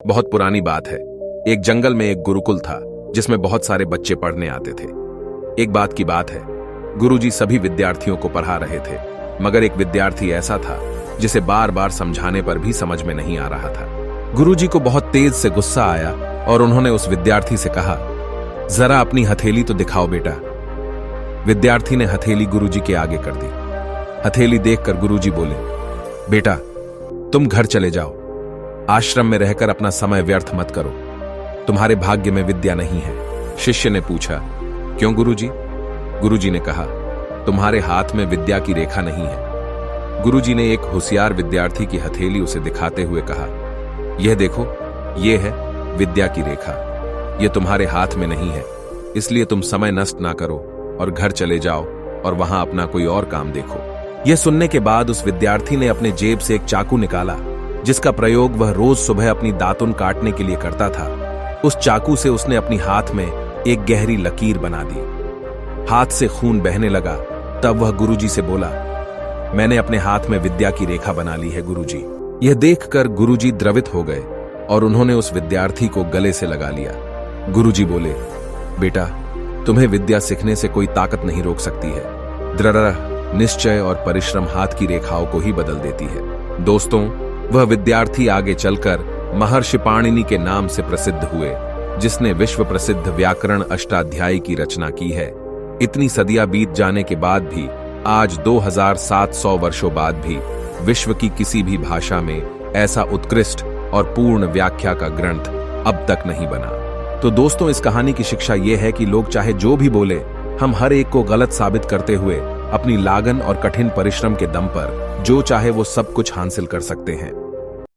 बहुत पुरानी बात है। एक जंगल में एक गुरुकुल था जिसमें बहुत सारे बच्चे पढ़ने आते थे। एक बात की बात है, गुरुजी सभी विद्यार्थियों को पढ़ा रहे थे, मगर एक विद्यार्थी ऐसा था जिसे बार बार समझाने पर भी समझ में नहीं आ रहा था। गुरुजी को बहुत तेज से गुस्सा आया और उन्होंने उस विद्यार्थी से कहा, जरा अपनी हथेली तो दिखाओ बेटा। विद्यार्थी ने हथेली गुरुजी के आगे कर दी। हथेली देखकर गुरुजी बोले, बेटा तुम घर चले जाओ, आश्रम में रहकर अपना समय व्यर्थ मत करो, तुम्हारे भाग्य में विद्या नहीं है। शिष्य ने पूछा, क्यों गुरुजी? गुरुजी ने कहा, तुम्हारे हाथ में विद्या की रेखा नहीं है। गुरुजी ने एक होशियार विद्यार्थी की हथेली उसे दिखाते हुए कहा, यह देखो, यह है विद्या की रेखा, यह तुम्हारे हाथ में नहीं है, इसलिए तुम समय नष्ट ना करो और घर चले जाओ और वहां अपना कोई और काम देखो। यह सुनने के बाद उस विद्यार्थी ने अपने जेब से एक चाकू निकाला, जिसका प्रयोग वह रोज सुबह अपनी दातुन काटने के लिए करता था। उस चाकू से उसने अपनी हाथ में एक गहरी लकीर बना दी। हाथ से खून बहने लगा। तब वह गुरुजी से बोला, मैंने अपने हाथ में विद्या की रेखा बना ली है गुरुजी। यह देखकर गुरुजी द्रवित हो गए और उन्होंने उस विद्यार्थी को गले से लगा लिया। गुरुजी बोले, बेटा तुम्हें विद्या सीखने से कोई ताकत नहीं रोक सकती है। दृढ़ निश्चय और परिश्रम हाथ की रेखाओं को ही बदल देती है। दोस्तों, वह विद्यार्थी आगे चलकर महर्षि पाणिनि के नाम से प्रसिद्ध हुए, जिसने विश्व प्रसिद्ध व्याकरण अष्टाध्यायी की रचना की है। इतनी सदियां बीत जाने के बाद भी आज 2700 वर्षों बाद भी विश्व की किसी भी भाषा में ऐसा उत्कृष्ट और पूर्ण व्याख्या का ग्रंथ अब तक नहीं बना। तो दोस्तों, इस कहानी की शिक्षा यह है कि लोग चाहे जो भी बोले, हम हर एक को गलत साबित करते हुए अपनी लागन और कठिन परिश्रम के दम पर जो चाहे वो सब कुछ हासिल कर सकते हैं।